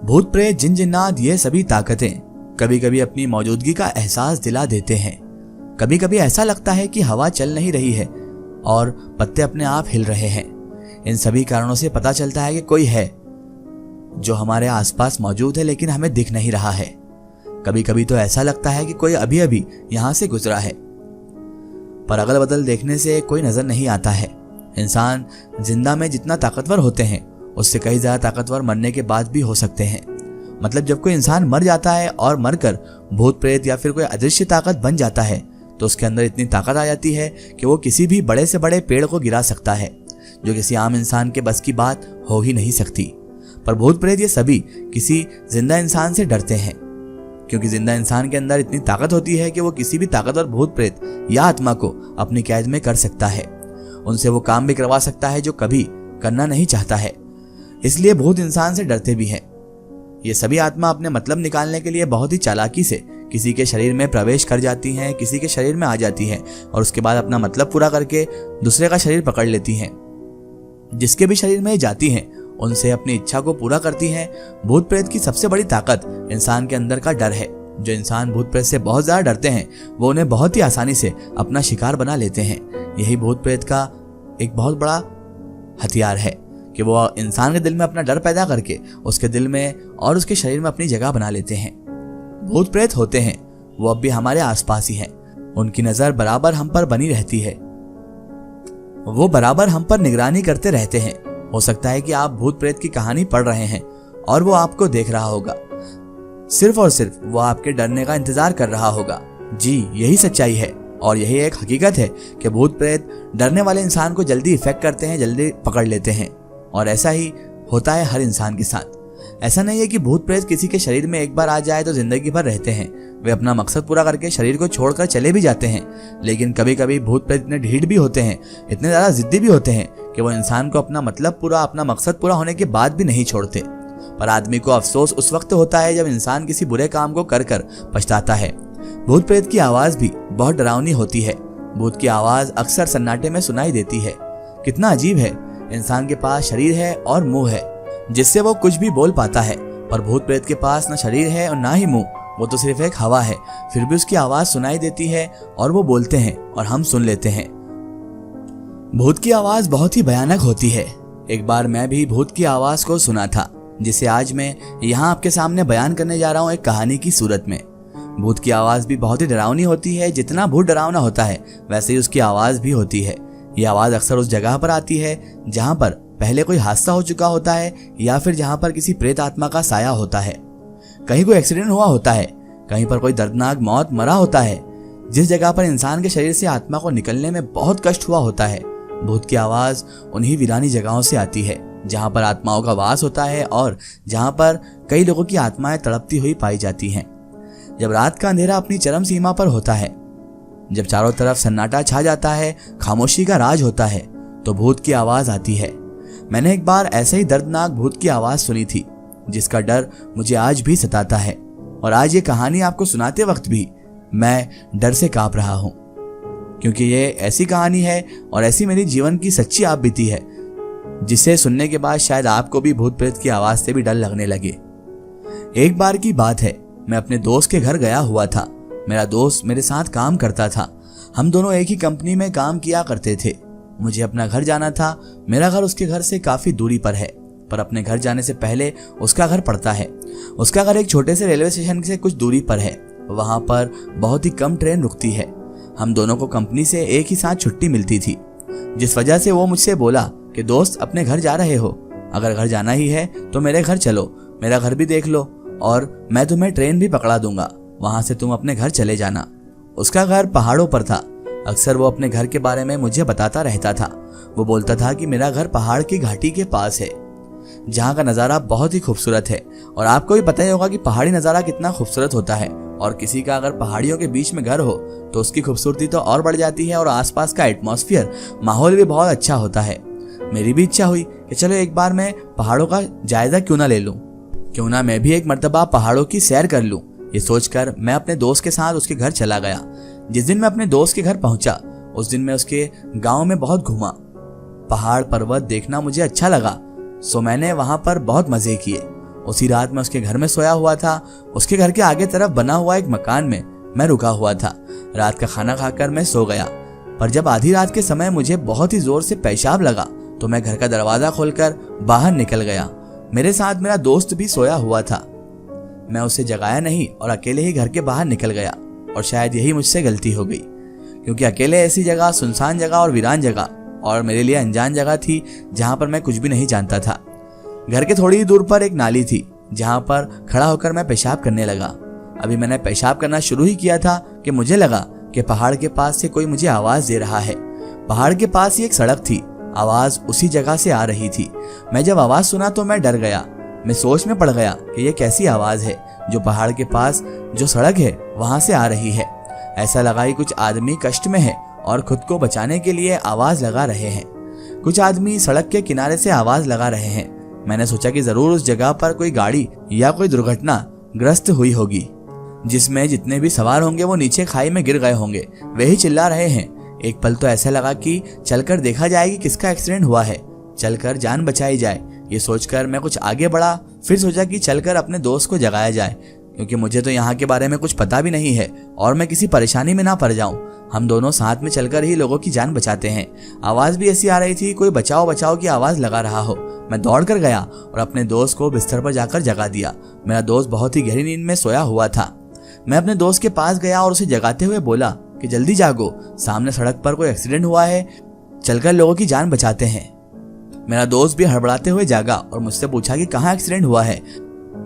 भूत प्रेत जिन जिन्नात ये सभी ताकतें कभी कभी अपनी मौजूदगी का एहसास दिला देते हैं। कभी कभी ऐसा लगता है कि हवा चल नहीं रही है और पत्ते अपने आप हिल रहे हैं। इन सभी कारणों से पता चलता है कि कोई है जो हमारे आसपास मौजूद है लेकिन हमें दिख नहीं रहा है। कभी कभी तो ऐसा लगता है कि कोई अभी अभी यहां से गुजरा है, पर अगल बगल देखने से कोई नजर नहीं आता है। इंसान जिंदा में जितना ताकतवर होते हैं उससे कहीं ज्यादा ताकतवर मरने के बाद भी हो सकते हैं। मतलब जब कोई इंसान मर जाता है और मरकर भूत प्रेत या फिर कोई अदृश्य ताकत बन जाता है तो उसके अंदर इतनी ताकत आ जाती है कि वो किसी भी बड़े से बड़े पेड़ को गिरा सकता है, जो किसी आम इंसान के बस की बात हो ही नहीं सकती। पर भूत प्रेत ये सभी किसी जिंदा इंसान से डरते हैं, क्योंकि जिंदा इंसान के अंदर इतनी ताकत होती है कि वो किसी भी ताकतवर भूत प्रेत या आत्मा को अपनी कैद में कर सकता है। उनसे वो काम भी करवा सकता है जो कभी करना नहीं चाहता है। इसलिए भूत इंसान से डरते भी हैं। ये सभी आत्मा अपने मतलब निकालने के लिए बहुत ही चालाकी से किसी के शरीर में प्रवेश कर जाती हैं, किसी के शरीर में आ जाती हैं और उसके बाद अपना मतलब पूरा करके दूसरे का शरीर पकड़ लेती हैं। जिसके भी शरीर में जाती हैं उनसे अपनी इच्छा को पूरा करती हैं। भूत प्रेत की सबसे बड़ी ताकत इंसान के अंदर का डर है। जो इंसान भूत प्रेत से बहुत ज्यादा डरते हैं वो उन्हें बहुत ही आसानी से अपना शिकार बना लेते हैं। यही भूत प्रेत का एक बहुत बड़ा हथियार है कि वो इंसान के दिल में अपना डर पैदा करके उसके दिल में और उसके शरीर में अपनी जगह बना लेते हैं। भूत प्रेत होते हैं वो अब भी हमारे आसपास ही हैं। उनकी नजर बराबर हम पर बनी रहती है, वो बराबर हम पर निगरानी करते रहते हैं। हो सकता है कि आप भूत प्रेत की कहानी पढ़ रहे हैं और वो आपको देख रहा होगा, सिर्फ और सिर्फ वो आपके डरने का इंतजार कर रहा होगा। जी यही सच्चाई है और यही एक हकीकत है कि भूत प्रेत डरने वाले इंसान को जल्दी इफेक्ट करते हैं, जल्दी पकड़ लेते हैं। और ऐसा ही होता है हर इंसान के साथ। ऐसा नहीं है कि भूत प्रेत किसी के शरीर में एक बार आ जाए तो जिंदगी भर रहते हैं। वे अपना मकसद पूरा करके शरीर को छोड़कर चले भी जाते हैं। लेकिन कभी कभी भूत प्रेत इतने ढीठ भी होते हैं, इतने ज्यादा जिद्दी भी होते हैं कि वो इंसान को अपना मतलब पूरा, अपना मकसद पूरा होने के बाद भी नहीं छोड़ते। पर आदमी को अफसोस उस वक्त होता है जब इंसान किसी बुरे काम को कर कर पछताता है। भूत प्रेत की आवाज भी बहुत डरावनी होती है। भूत की आवाज अक्सर सन्नाटे में सुनाई देती है। कितना अजीब है, इंसान के पास शरीर है और मुंह है जिससे वो कुछ भी बोल पाता है, पर भूत प्रेत के पास न शरीर है और ना ही मुंह, वो तो सिर्फ एक हवा है। फिर भी उसकी आवाज सुनाई देती है और वो बोलते हैं और हम सुन लेते हैं। भूत की आवाज बहुत ही भयानक होती है। एक बार मैं भी भूत की आवाज को सुना था, जिसे आज मैं यहाँ आपके सामने बयान करने जा रहा हूँ एक कहानी की सूरत में। भूत की आवाज भी बहुत ही डरावनी होती है। जितना भूत डरावना होता है वैसे ही उसकी आवाज भी होती है। ये आवाज अक्सर उस जगह पर आती है जहाँ पर पहले कोई हादसा हो चुका होता है या फिर जहाँ पर किसी प्रेत आत्मा का साया होता है। कहीं कोई एक्सीडेंट हुआ होता है, कहीं पर कोई दर्दनाक मौत मरा होता है, जिस जगह पर इंसान के शरीर से आत्मा को निकलने में बहुत कष्ट हुआ होता है। भूत की आवाज उन्हीं वीरानी जगहों से आती है जहाँ पर आत्माओं का वास होता है और जहाँ पर कई लोगों की आत्माएं तड़पती हुई पाई जाती हैं। जब रात का अंधेरा अपनी चरम सीमा पर होता है, जब चारों तरफ सन्नाटा छा जाता है, खामोशी का राज होता है, तो भूत की आवाज आती है। मैंने एक बार ऐसे ही दर्दनाक भूत की आवाज सुनी थी जिसका डर मुझे आज भी सताता है। और आज ये कहानी आपको सुनाते वक्त भी मैं डर से कांप रहा हूँ, क्योंकि ये ऐसी कहानी है और ऐसी मेरी जीवन की सच्ची आप बीती है जिसे सुनने के बाद शायद आपको भी भूत प्रेत की आवाज से भी डर लगने लगे। एक बार की बात है, मैं अपने दोस्त के घर गया हुआ था। मेरा दोस्त मेरे साथ काम करता था। हम दोनों एक ही कंपनी में काम किया करते थे। मुझे अपना घर जाना था। मेरा घर उसके घर से काफी दूरी पर है, पर अपने घर जाने से पहले उसका घर पड़ता है। उसका घर एक छोटे से रेलवे स्टेशन से कुछ दूरी पर है। वहां पर बहुत ही कम ट्रेन रुकती है। हम दोनों को कंपनी से एक ही साथ छुट्टी मिलती थी, जिस वजह से वो मुझसे बोला कि दोस्त अपने घर जा रहे हो, अगर घर जाना ही है तो मेरे घर चलो, मेरा घर भी देख लो और मैं तुम्हें ट्रेन भी पकड़ा दूंगा, वहां से तुम अपने घर चले जाना। उसका घर पहाड़ों पर था। अक्सर वो अपने घर के बारे में मुझे बताता रहता था। वो बोलता था कि मेरा घर पहाड़ की घाटी के पास है, जहाँ का नज़ारा बहुत ही खूबसूरत है। और आपको भी पता ही होगा कि पहाड़ी नज़ारा कितना खूबसूरत होता है। और किसी का अगर पहाड़ियों के बीच में घर हो तो उसकी खूबसूरती तो और बढ़ जाती है और आसपास का एटमॉस्फेयर, माहौल भी बहुत अच्छा होता है। मेरी भी इच्छा हुई कि चलो एक बार मैं पहाड़ों का जायजा क्यों ना ले लूं, क्यों ना मैं भी एक मर्तबा पहाड़ों की सैर कर लूं। ये सोचकर मैं अपने दोस्त के साथ उसके घर चला गया। जिस दिन मैं अपने दोस्त के घर पहुंचा उस दिन मैं उसके गांव में बहुत घूमा। पहाड़ पर्वत देखना मुझे अच्छा लगा, सो मैंने वहां पर बहुत मजे किए। उसी रात मैं उसके घर में सोया हुआ था। उसके घर के आगे तरफ बना हुआ एक मकान में मैं रुका हुआ था। रात का खाना खाकर मैं सो गया, पर जब आधी रात के समय मुझे बहुत ही जोर से पेशाब लगा तो मैं घर का दरवाजा खोलकर बाहर निकल गया। मेरे साथ मेरा दोस्त भी सोया हुआ था। मैं उसे जगाया नहीं और अकेले ही घर के बाहर निकल गया, और शायद यही मुझसे गलती हो गई, क्योंकि अकेले ऐसी जगह, सुनसान जगह और वीरान जगह और मेरे लिए अनजान जगह थी जहां पर मैं कुछ भी नहीं जानता था। घर के थोड़ी ही दूर पर एक नाली थी जहां पर खड़ा होकर मैं पेशाब करने लगा। अभी मैंने पेशाब करना शुरू ही किया था कि मुझे लगा कि पहाड़ के पास से कोई मुझे आवाज दे रहा है। पहाड़ के पास ही एक सड़क थी, आवाज उसी जगह से आ रही थी। मैं जब आवाज सुना तो मैं डर गया। मैं सोच में पड़ गया कि यह कैसी आवाज है जो पहाड़ के पास जो सड़क है वहां से आ रही है। ऐसा लगा कि कुछ आदमी कष्ट में है और खुद को बचाने के लिए आवाज लगा रहे हैं। कुछ आदमी सड़क के किनारे से आवाज लगा रहे हैं। मैंने सोचा कि जरूर उस जगह पर कोई गाड़ी या कोई दुर्घटना ग्रस्त हुई होगी, जिसमें जितने भी सवार होंगे वो नीचे खाई में गिर गए होंगे। वे ही चिल्ला रहे हैं। एक पल तो ऐसा लगा कि चलकर देखा जाए कि किसका एक्सीडेंट हुआ है, चलकर जान बचाई जाए। ये सोचकर मैं कुछ आगे बढ़ा। फिर सोचा कि चलकर अपने दोस्त को जगाया जाए, क्योंकि मुझे तो यहाँ के बारे में कुछ पता भी नहीं है और मैं किसी परेशानी में ना पड़ जाऊं। हम दोनों साथ में चलकर ही लोगों की जान बचाते हैं। आवाज भी ऐसी आ रही थी कोई बचाओ बचाओ की आवाज लगा रहा हो। मैं दौड़ कर गया और अपने दोस्त को बिस्तर पर जाकर जगा दिया। मेरा दोस्त बहुत ही गहरी नींद में सोया हुआ था। मैं अपने दोस्त के पास गया और उसे जगाते हुए बोला कि जल्दी जागो, सामने सड़क पर कोई एक्सीडेंट हुआ है, चलकर लोगों की जान बचाते हैं। मेरा दोस्त भी हड़बड़ाते हुए जागा और मुझसे पूछा कि कहाँ एक्सीडेंट हुआ है।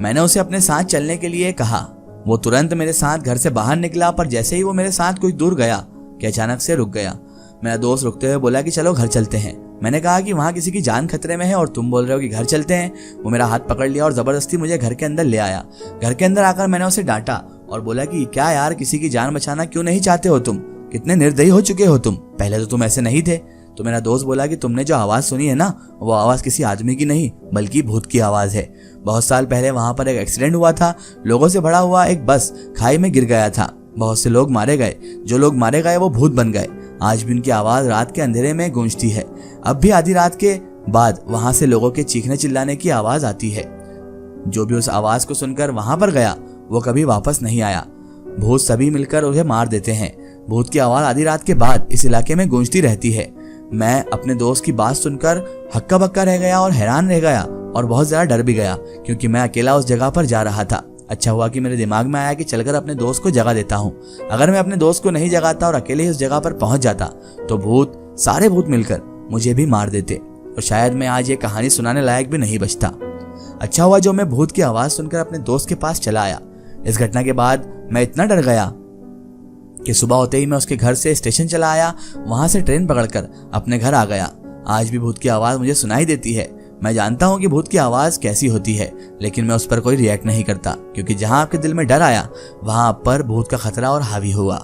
मैंने उसे अपने साथ चलने के लिए कहा। वो तुरंत मेरे साथ घर से बाहर निकला, पर जैसे ही वो मेरे साथ कुछ दूर गया कि अचानक से रुक गया। मेरा दोस्त रुकते हुए बोला कि चलो घर चलते हैं। मैंने कहा कि वहाँ किसी की जान खतरे में है और तुम बोल रहे हो कि घर चलते हैं। वो मेरा हाथ पकड़ लिया और जबरदस्ती मुझे घर के अंदर ले आया। घर के अंदर आकर मैंने उसे डांटा और बोला कि क्या यार, किसी की जान बचाना क्यों नहीं चाहते हो तुम? कितने निर्दयी हो चुके हो तुम, पहले तो तुम ऐसे नहीं थे। तो मेरा दोस्त बोला कि तुमने जो आवाज सुनी है ना, वो आवाज किसी आदमी की नहीं बल्कि भूत की आवाज है। बहुत साल पहले वहां पर एक एक्सीडेंट हुआ था। लोगों से भरा हुआ एक बस खाई में गिर गया था। बहुत से लोग मारे गए। जो लोग मारे गए वो भूत बन गए। आज भी उनकी आवाज रात के अंधेरे में गूंजती है। अब भी आधी रात के बाद वहां से लोगों के चीखने चिल्लाने की आवाज आती है। जो भी उस आवाज को सुनकर वहां पर गया वो कभी वापस नहीं आया। भूत सभी मिलकर उसे मार देते हैं। भूत की आवाज आधी रात के बाद इस इलाके में गूंजती रहती है। मैं अपने दोस्त की बात सुनकर हक्का बक्का रह गया और हैरान रह गया और बहुत ज्यादा डर भी गया, क्योंकि मैं अकेला उस जगह पर जा रहा था। अच्छा हुआ कि मेरे दिमाग में आया कि चलकर अपने दोस्त को जगा देता हूँ। अगर मैं अपने दोस्त को नहीं जगाता और अकेले ही उस जगह पर पहुंच जाता तो सारे भूत मिलकर मुझे भी मार देते और शायद मैं आज ये कहानी सुनाने लायक भी नहीं बचता। अच्छा हुआ जो मैं भूत की आवाज सुनकर अपने दोस्त के पास चला आया। इस घटना के बाद मैं इतना डर गया कि सुबह होते ही मैं उसके घर से स्टेशन चला आया। वहां से ट्रेन पकड़कर अपने घर आ गया। आज भी भूत की आवाज मुझे सुनाई देती है। मैं जानता हूँ कि भूत की आवाज कैसी होती है, लेकिन मैं उस पर कोई रिएक्ट नहीं करता, क्योंकि जहां आपके दिल में डर आया वहां आप पर भूत का खतरा और हावी हुआ।